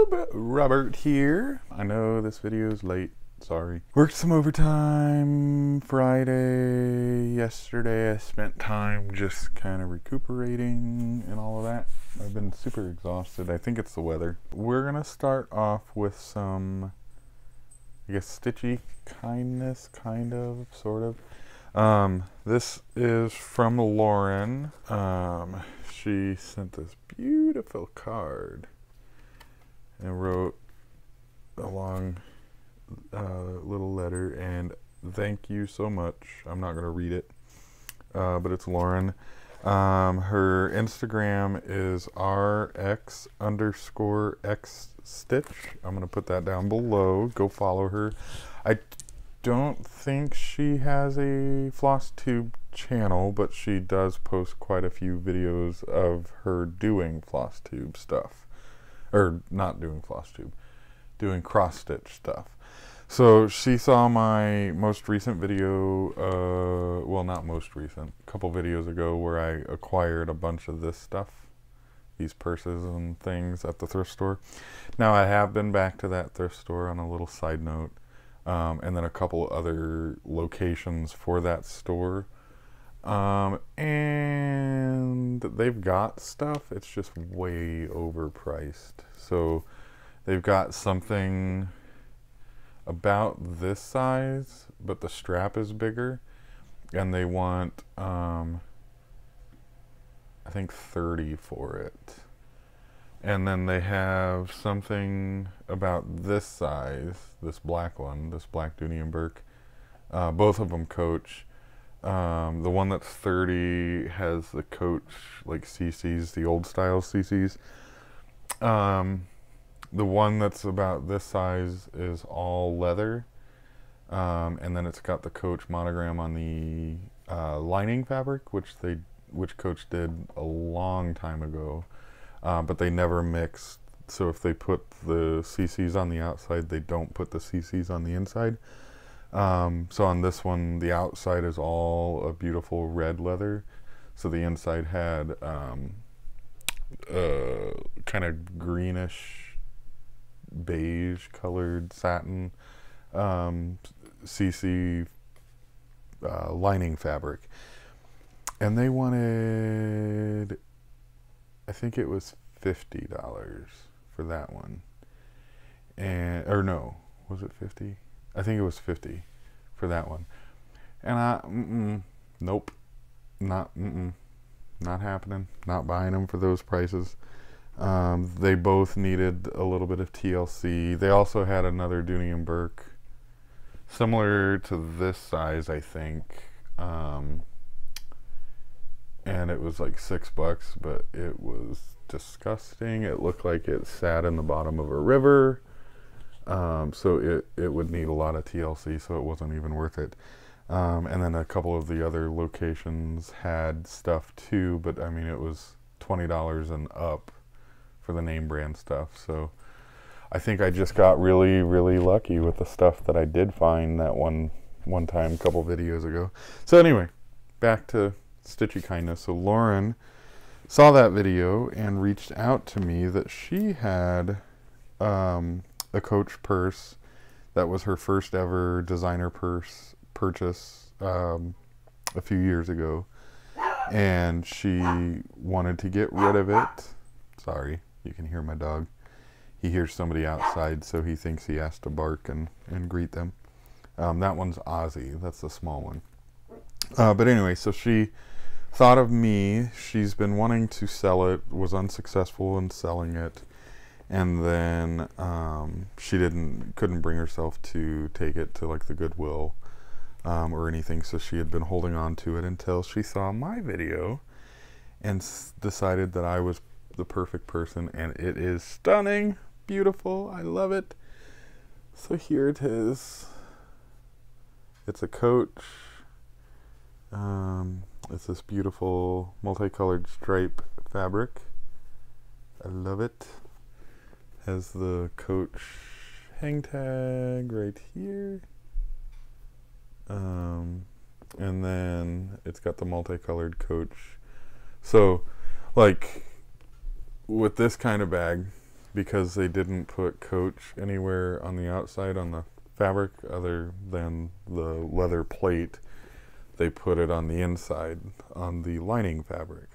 Flosstube, Robert here. I know this video is late, sorry. Worked some overtime Friday. Yesterday I spent time just kind of recuperating and all of that. I've been super exhausted. I think it's the weather. We're gonna start off with some, I guess, Stitchy kindness, kind of, sort of. This is from Lauren. She sent this beautiful card and wrote a long little letter, and thank you so much. I'm not gonna read it, but it's Lauren. Her Instagram is rx_x_stitch. I'm gonna put that down below. Go follow her. I don't think she has a Flosstube channel, but she does post quite a few videos of her doing Flosstube stuff. Or not doing Flosstube, doing cross stitch stuff. So she saw my most recent video, well, not most recent, a couple videos ago, where I acquired a bunch of this stuff, these purses and things at the thrift store. Now I have been back to that thrift store on a little side note, and then a couple other locations for that store. And they've got stuff, it's just way overpriced. So they've got something about this size, but the strap is bigger, and they want I think 30 for it. And then they have something about this size, this black one, this black Dooney and Burke. Both of them Coach. The one that's 30 has the Coach like CCs, the old style CCs. The one that's about this size is all leather, and then it's got the Coach monogram on the lining fabric, which Coach did a long time ago, but they never mixed. So if they put the CCs on the outside, they don't put the CCs on the inside. So on this one, the outside is all a beautiful red leather. So the inside had kind of greenish, beige colored satin CC lining fabric. And they wanted, I think it was $50 for that one. And, or no, was it 50? I think it was 50 for that one. And I, nope, not happening. Not buying them for those prices. They both needed a little bit of TLC. They also had another Dooney and Burke, similar to this size, I think. And it was like $6, but it was disgusting. It looked like it sat in the bottom of a river. So it would need a lot of TLC, so it wasn't even worth it. And then a couple of the other locations had stuff too, but I mean, it was $20 and up for the name brand stuff. So I think I just got really, really lucky with the stuff that I did find that one time a couple videos ago. So anyway, back to Stitchy kindness. So Lauren saw that video and reached out to me that she had a Coach purse that was her first ever designer purse purchase a few years ago, and she wanted to get rid of it. Sorry, you can hear my dog. He hears somebody outside, so he thinks he has to bark and greet them. That one's Ozzy, that's the small one. But anyway, so she thought of me. She's been wanting to sell it, was unsuccessful in selling it, and then she couldn't bring herself to take it to like the Goodwill or anything, so she had been holding on to it until she saw my video and decided that I was the perfect person, and it is stunning, beautiful, I love it. So here it is. It's a Coach. It's this beautiful multicolored stripe fabric. I love it. Has the Coach hang tag right here. And then it's got the multicolored Coach. So like with this kind of bag, because they didn't put Coach anywhere on the outside on the fabric other than the leather plate. They put it on the inside on the lining fabric.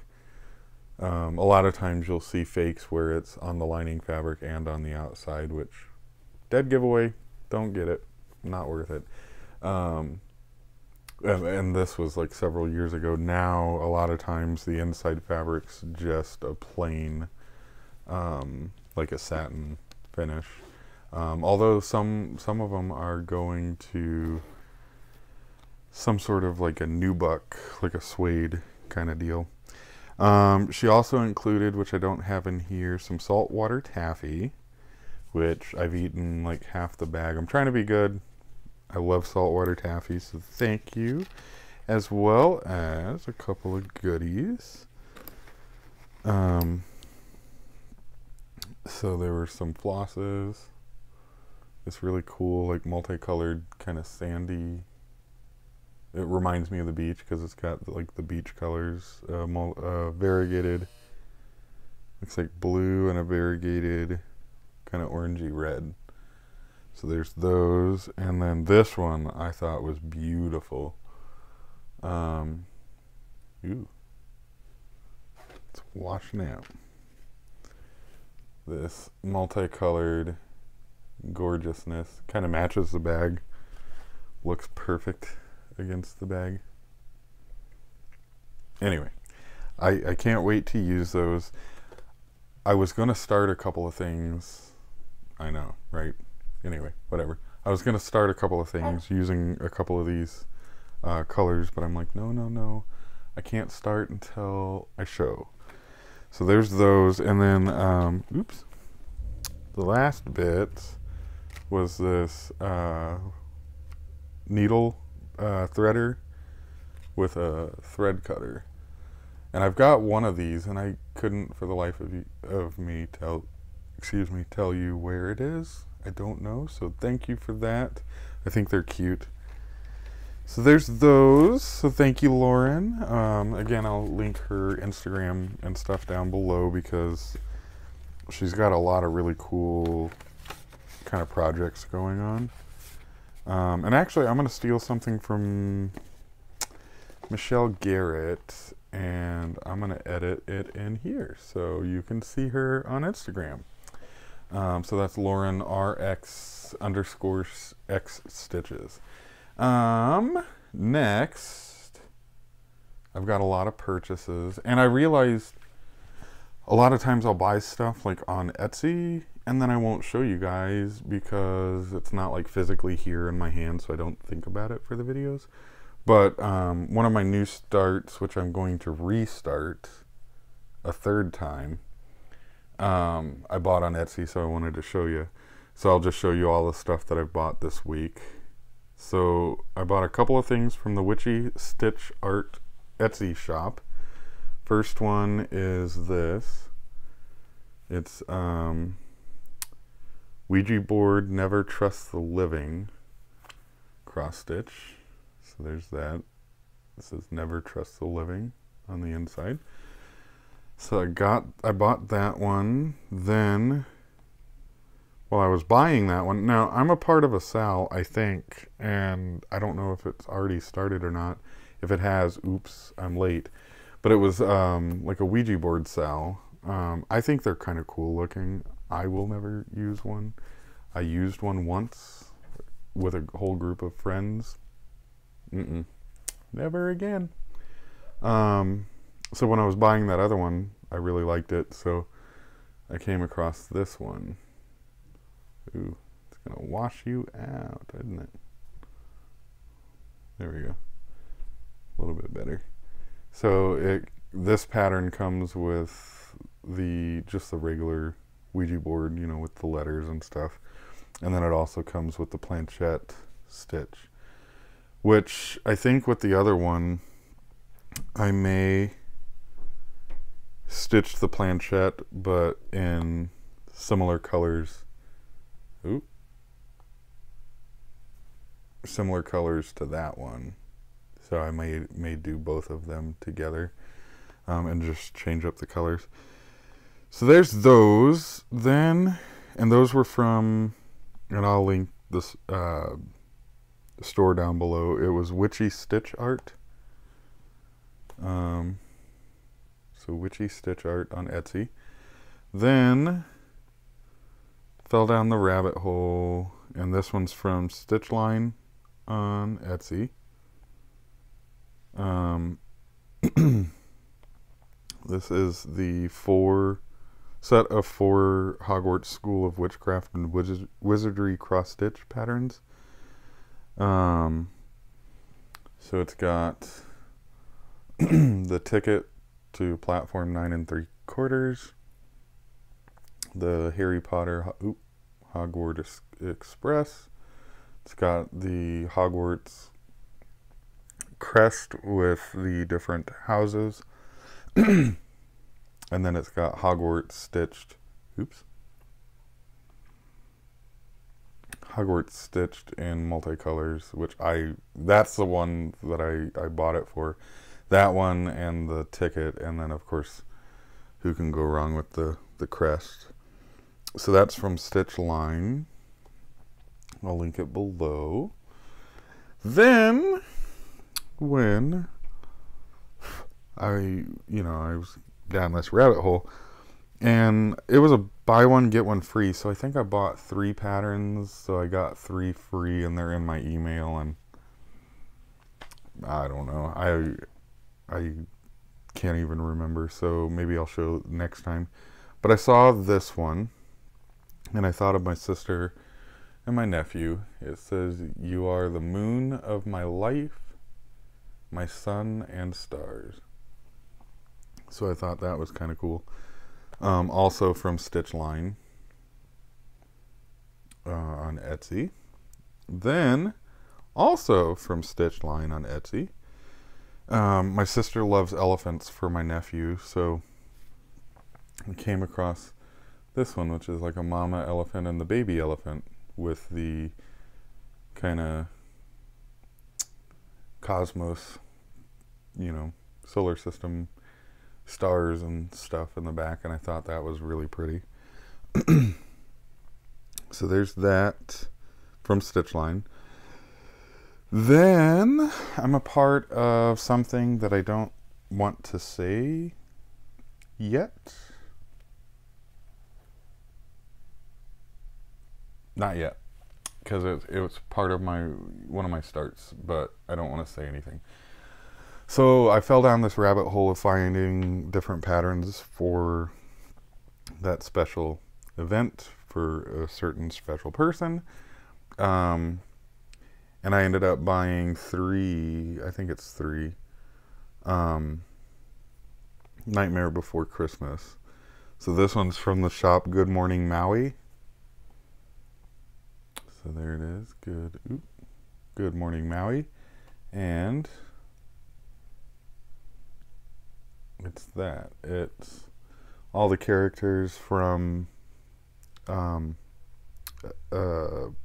A lot of times you'll see fakes where it's on the lining fabric and on the outside, which dead giveaway. Don't get it. Not worth it. And this was like several years ago. Now a lot of times the inside fabric's just a plain like a satin finish. Although some of them are going to some sort of like a nubuck, like a suede kind of deal. She also included, which I don't have in here, some saltwater taffy, which I've eaten like half the bag. I'm trying to be good. I love saltwater taffy, so thank you. As well as a couple of goodies. So there were some flosses. This really cool, like multicolored, kind of sandy. It reminds me of the beach because it's got like the beach colors, variegated. Looks like blue and a variegated kind of orangey red. So there's those, and then this one I thought was beautiful. Ooh, it's washing out. This multicolored gorgeousness kind of matches the bag. Looks perfect against the bag. Anyway, I can't wait to use those. I was going to start a couple of things. I know, right? Anyway, whatever. I was going to start a couple of things using a couple of these colors, but I'm like, no. I can't start until I show. So there's those, and then, oops. The last bit was this needle threader with a thread cutter. And I've got one of these, and I couldn't for the life of me tell you where it is. I don't know, so thank you for that. I think they're cute. So there's those. So thank you, Lauren. Again, I'll link her Instagram and stuff down below because she's got a lot of really cool kind of projects going on. And actually, I'm going to steal something from Michelle Garrette, and I'm going to edit it in here so you can see her on Instagram. So that's Lauren RX_X Stitches. Next, I've got a lot of purchases, and I realized a lot of times I'll buy stuff like on Etsy, and then I won't show you guys because it's not like physically here in my hand, so I don't think about it for the videos. But one of my new starts, which I'm going to restart a third time, I bought on Etsy, so I wanted to show you. So I'll just show you all the stuff that I've bought this week. So I bought a couple of things from the Witchy Stitch Art Etsy shop. First one is this. It's Ouija board, Never Trust the Living cross stitch. So there's that. This says Never Trust the Living on the inside. So I bought that one. Then while I was buying that one, now I'm a part of a sal, I think, and I don't know if it's already started or not. If it has, oops, I'm late. But it was like a Ouija board sal. I think they're kind of cool looking. I will never use one. I used one once with a whole group of friends. Never again. So when I was buying that other one, I really liked it. So I came across this one. Ooh, it's going to wash you out, isn't it? There we go. A little bit better. So this pattern comes with just the regular Ouija board, you know, with the letters and stuff. And then it also comes with the planchette stitch, which I think with the other one, I may stitch the planchette, but in similar colors. Ooh. Similar colors to that one. So I may do both of them together and just change up the colors. So there's those. Then, and those were from, and I'll link this store down below. It was Witchy Stitch Art. So Witchy Stitch Art on Etsy. Then fell down the rabbit hole, and this one's from Stitchline on Etsy. This is the set of 4 Hogwarts School of Witchcraft and Wizardry cross-stitch patterns. So it's got the ticket to platform 9 3/4, the Harry Potter Hogwarts Express. It's got the Hogwarts crest with the different houses. And then it's got Hogwarts stitched. Hogwarts stitched in multicolors, which that's the one that I bought it for. That one and the ticket, and then of course, who can go wrong with the crest? So that's from Stitchline. I'll link it below. Then, when I was down this rabbit hole, and it was a buy one get one free, so I think I bought 3 patterns, so I got 3 free, and they're in my email, and I don't know, I can't even remember, so maybe I'll show next time. But I saw this one, and I thought of my sister and my nephew. It says, "You are the moon of my life, my sun and stars." So I thought that was kind of cool. Also from Stitchline on Etsy. Then, also from Stitchline on Etsy, my sister loves elephants for my nephew, so I came across this one, which is like a mama elephant and the baby elephant with the kind of cosmos, solar system stars and stuff in the back, and I thought that was really pretty. So there's that from Stitchline. Then I'm a part of something that I don't want to say yet. Not yet, because it was part of one of my starts, but I don't want to say anything. So I fell down this rabbit hole of finding different patterns for that special event for a certain special person. And I ended up buying 3, I think it's 3, Nightmare Before Christmas. So this one's from the shop Good Morning Maui. So there it is, Good Morning Maui. And it's all the characters from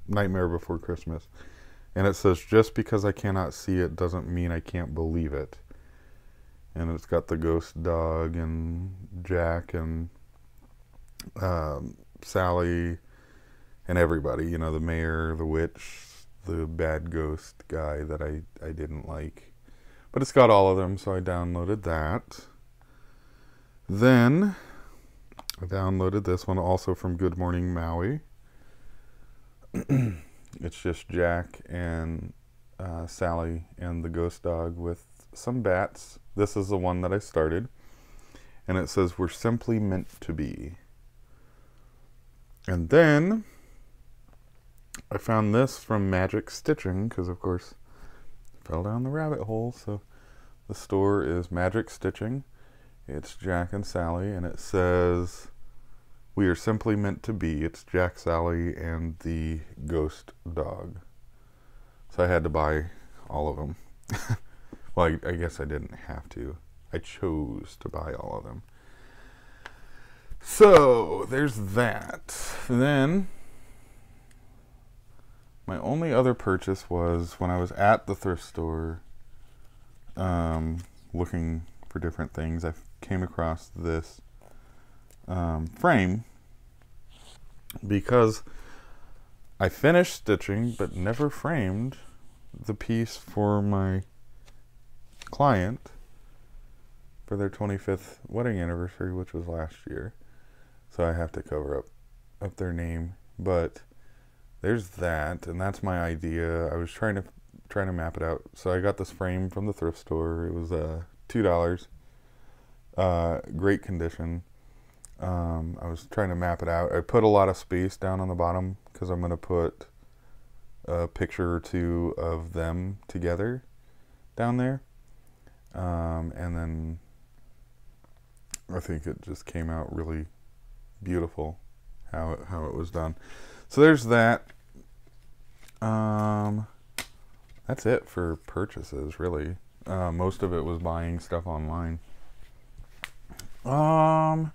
Nightmare Before Christmas. And it says, "Just because I cannot see it doesn't mean I can't believe it." And it's got the ghost dog and Jack and Sally and everybody, the mayor, the witch, the bad ghost guy that I didn't like. But it's got all of them, so I downloaded that. Then I downloaded this one also from Good Morning Maui. It's just Jack and Sally and the ghost dog with some bats. This is the one that I started. And it says, "We're simply meant to be." And then I found this from Magic Stitching, because of course I fell down the rabbit hole. So the store is Magic Stitching. It's Jack and Sally, and it says, "We are simply meant to be." It's Jack, Sally, and the ghost dog. So I had to buy all of them. Well, I guess I didn't have to. I chose to buy all of them. So there's that. Then my only other purchase was when I was at the thrift store looking for different things. I came across this frame, because I finished stitching but never framed the piece for my client for their 25th wedding anniversary, which was last year. So I have to cover up their name. But there's that, and that's my idea. I was trying to map it out. So I got this frame from the thrift store. It was $2. Great condition. I was trying to map it out. I put a lot of space down on the bottom because I'm going to put a picture or two of them together down there. And then I think it just came out really beautiful how it was done. So there's that. That's it for purchases, really. Most of it was buying stuff online. All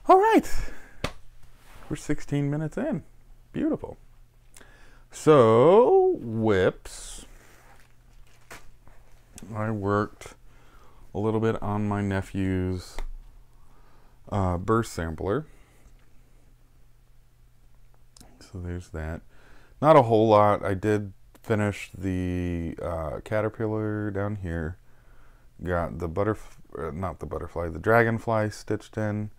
right. We're 16 minutes in. Beautiful. So, whips. I worked a little bit on my nephew's burst sampler. So there's that. Not a whole lot. I did finish the caterpillar down here. Got the the dragonfly stitched in.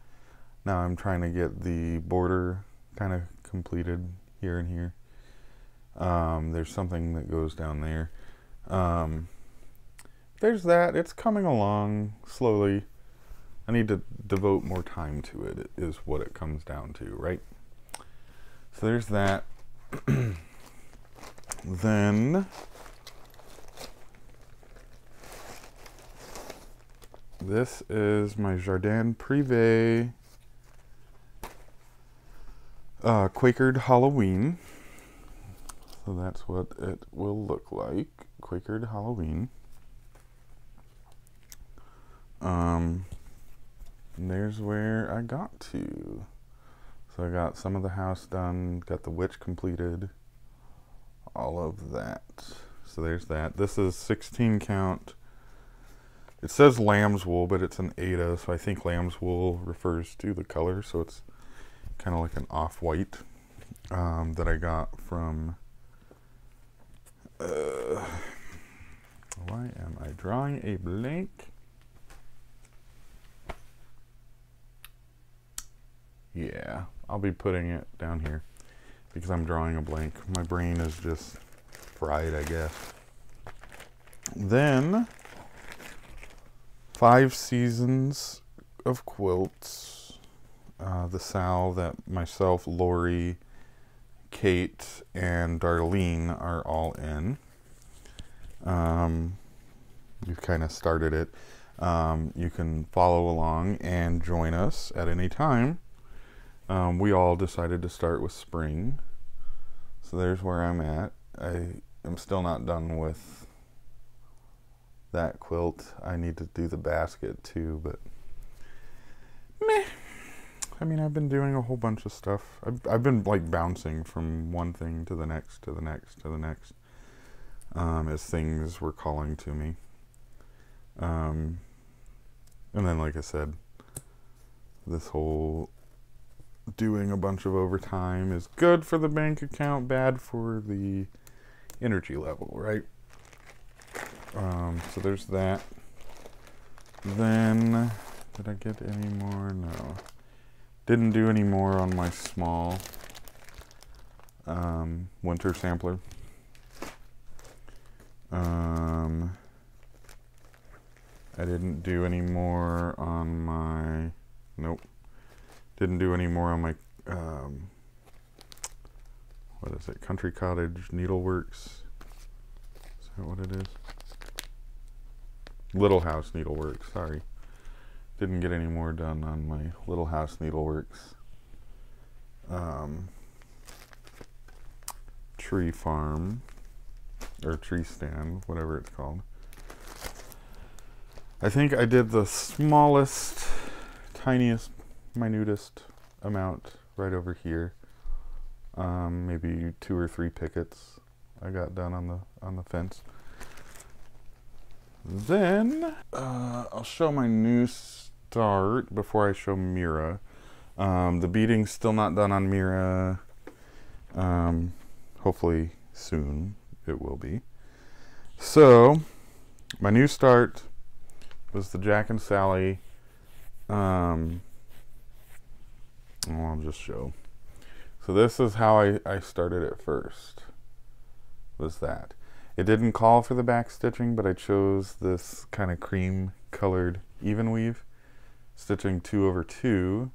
Now I'm trying to get the border kind of completed here and here. There's something that goes down there. There's that. It's coming along slowly. I need to devote more time to it, is what it comes down to, right? So there's that. Then this is my Jardin Privé Quakered Halloween. So that's what it will look like. Quakered Halloween. And there's where I got to. So I got some of the house done, got the witch completed, all of that. So there's that. This is 16 count. It says lamb's wool, but it's an Aida, so I think lamb's wool refers to the color, so it's kind of like an off-white that I got from... why am I drawing a blank? Yeah, I'll be putting it down here because I'm drawing a blank. My brain is just fried, I guess. Then 5 seasons of quilts. The Sal that myself, Lori, Kate, and Darlene are all in. We've kind of started it. You can follow along and join us at any time. We all decided to start with spring. So there's where I'm at. I am still not done with that quilt. I need to do the basket too, but meh. I mean, I've been doing a whole bunch of stuff. I've been like bouncing from one thing to the next, to the next, to the next, as things were calling to me. And then, like I said, this whole doing a bunch of overtime is good for the bank account, bad for the energy level, right? So there's that. Then, did I get any more? No. Didn't do any more on my small winter sampler. I didn't do any more on my, nope. Didn't do any more on my, what is it, Country Cottage Needleworks. Is that what it is? Little House Needleworks, sorry. Didn't get any more done on my Little House Needleworks. Tree farm, or tree stand, whatever it's called. I think I did the smallest, tiniest, minutest amount right over here. Maybe 2 or 3 pickets I got done on the fence. Then I'll show my new start before I show Mira. The beading's still not done on Mira. Hopefully soon it will be. So my new start was the Jack and Sally. I'll just show. So this is how I started it first. Was that. It didn't call for the back stitching, but I chose this kind of cream colored even weave. Stitching 2/2.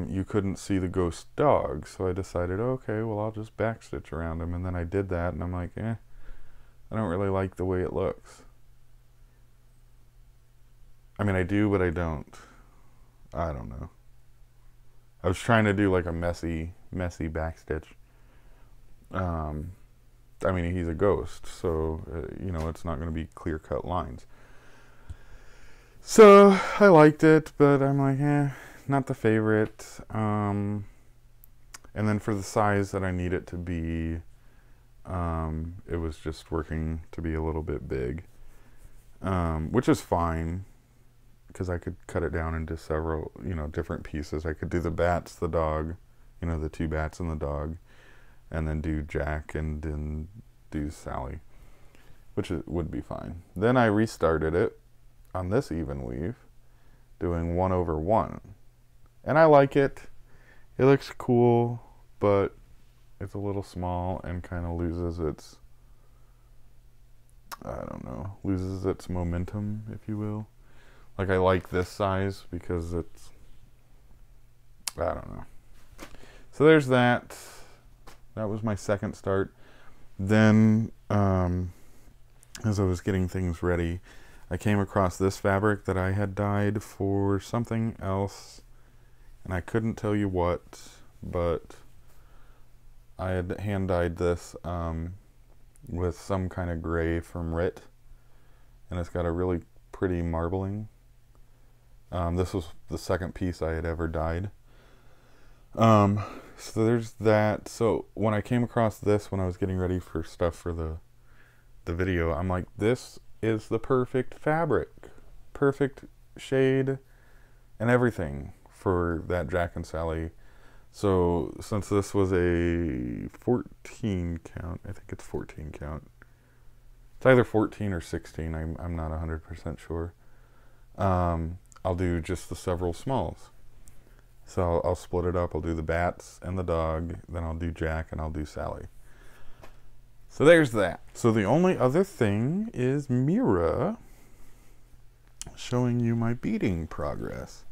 You couldn't see the ghost dog, so I decided, okay, well, I'll just back stitch around him. And then I did that, and I'm like, I don't really like the way it looks. I mean, I do, but I don't. I don't know. I was trying to do like a messy back stitch. I mean, he's a ghost, so, you know, it's not going to be clear-cut lines. So, I liked it, but I'm like, not the favorite. And then for the size that I need it to be, it was just working to be a little bit big. Which is fine, because I could cut it down into several, you know, different pieces. I could do the bats, the dog, you know, the 2 bats and the dog, and then do Jack and then do Sally, which would be fine. Then I restarted it on this even weave, doing 1/1. And I like it. It looks cool, but it's a little small and kind of loses its, I don't know, loses its momentum, if you will. Like, I like this size because it's, I don't know. So there's that. That was my second start. Then, as I was getting things ready, I came across this fabric that I had dyed for something else, and I couldn't tell you what, but I had hand dyed this with some kind of gray from Garrette, and it's got a really pretty marbling. This was the second piece I had ever dyed. So there's that. So when I came across this, when I was getting ready for stuff for the video, I'm like, this is the perfect fabric, perfect shade and everything for that Jack and Sally. So since this was a 14 count, I think it's 14 count. It's either 14 or 16. I'm not 100% sure. I'll do just the several smalls. So I'll split it up. I'll do the bats and the dog. Then I'll do Jack and I'll do Sally. So there's that. So the only other thing is Mira showing you my beading progress.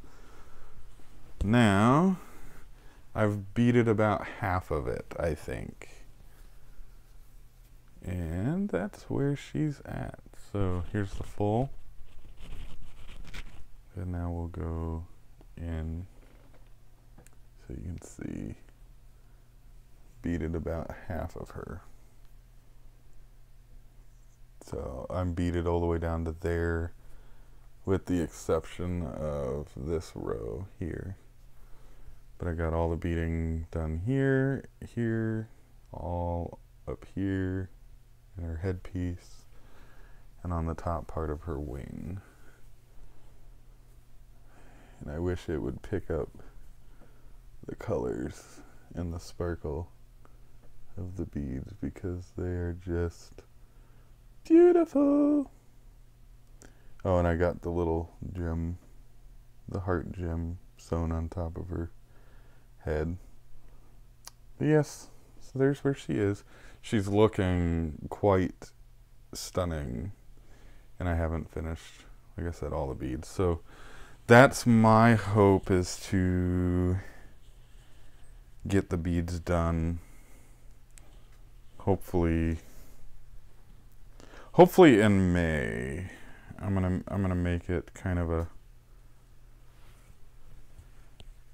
Now, I've beaded about half of it, I think. And that's where she's at. So here's the full. And now we'll go in so you can see beaded about half of her. So I'm beaded all the way down to there, with the exception of this row here. But I got all the beading done here, here, all up here, in her headpiece, and on the top part of her wing. And I wish it would pick up the colors and the sparkle of the beads, because they are just beautiful. Oh, and I got the little gem, the heart gem, sewn on top of her head. But yes, so there's where she is. She's looking quite stunning, and I haven't finished, like I said, all the beads. So that's my hope, is to get the beads done. Hopefully in May. I'm gonna make it kind of a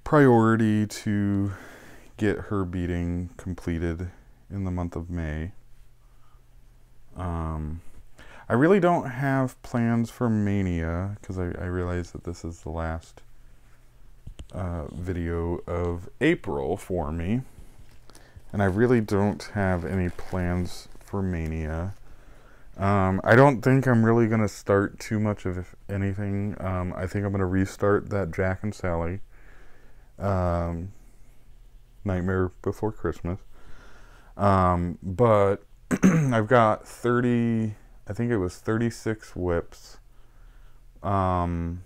priority to get her beading completed in the month of May. I really don't have plans for Mania, because I realize that this is the last video of April for me, and I really don't have any plans for Mania. I don't think I'm really going to start too much of anything. I think I'm going to restart that Jack and Sally. Nightmare Before Christmas. But I've got 30, I think it was 36 whips. And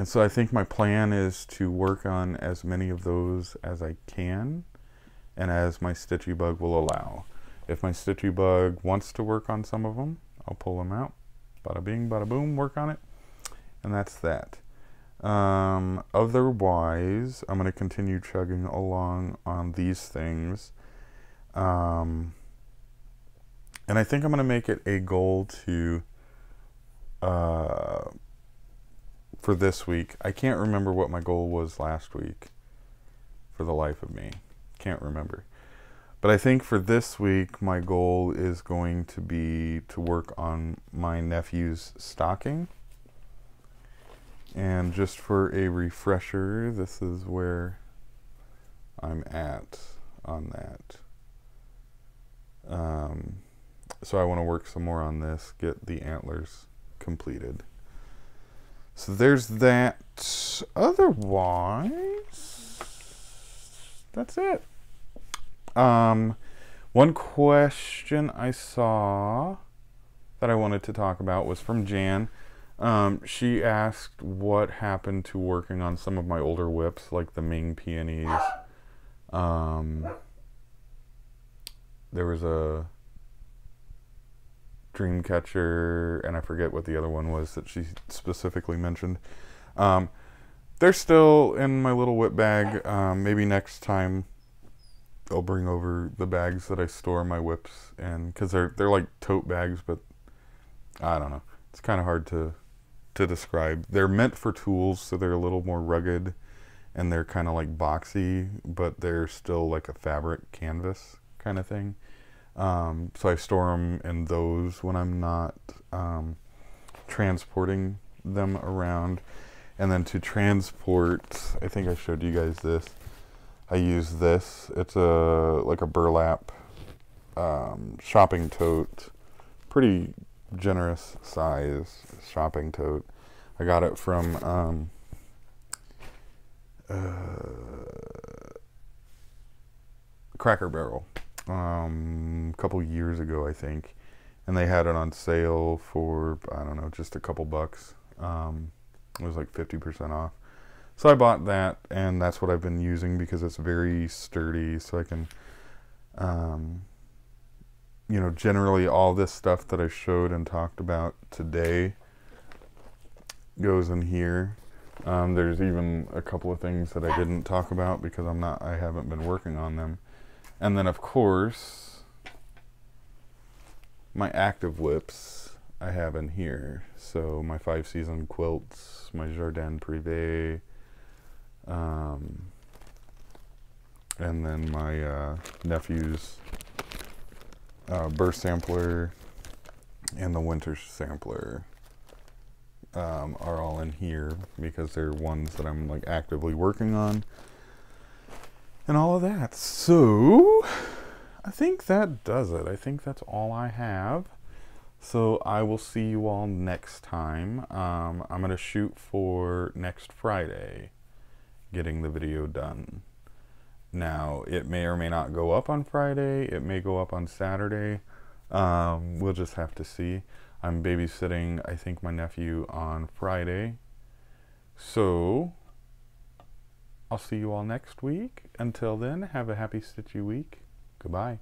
so I think my plan is to work on as many of those as I can and as my Stitchy bug will allow. If my Stitchy bug wants to work on some of them, I'll pull them out. Bada bing, bada boom, work on it. And that's that. Otherwise, I'm going to continue chugging along on these things. And I think I'm going to make it a goal to, for this week. I can't remember what my goal was last week, for the life of me. Can't remember. But I think for this week, my goal is going to be to work on my nephew's stocking. And just for a refresher, this is where I'm at on that. So I want to work some more on this, get the antlers completed. So there's that. Otherwise, that's it. One question I saw that I wanted to talk about was from Jan. She asked what happened to working on some of my older whips, like the Ming Peonies. There was a Dreamcatcher, and I forget what the other one was that she specifically mentioned. They're still in my little whip bag. Maybe next time I'll bring over the bags that I store my whips in, because they're like tote bags, but I don't know. It's kind of hard to describe. They're meant for tools, so they're a little more rugged, and they're kind of like boxy, but they're still like a fabric canvas kind of thing. So I store them in those when I'm not transporting them around. And then to transport, I think I showed you guys this. I use this. It's like a burlap shopping tote. Pretty generous size shopping tote. I got it from Cracker Barrel a couple years ago, I think, and they had it on sale for, I don't know, just a couple bucks. It was like 50% off. So I bought that, and that's what I've been using because it's very sturdy, so I can, you know, generally all this stuff that I showed and talked about today goes in here. There's even a couple of things that I didn't talk about because I haven't been working on them. And then of course, my active whips I have in here. So my 5-season quilts, my Jardin Privé, and then my nephew's burst sampler and the winter sampler are all in here because they're ones that I'm like actively working on and all of that. So I think that does it. I think that's all I have. So I will see you all next time. I'm going to shoot for next Friday, getting the video done. Now, it may or may not go up on Friday. It may go up on Saturday. We'll just have to see. I'm babysitting, I think, my nephew on Friday. So I'll see you all next week. Until then, have a happy Stitchy week. Goodbye.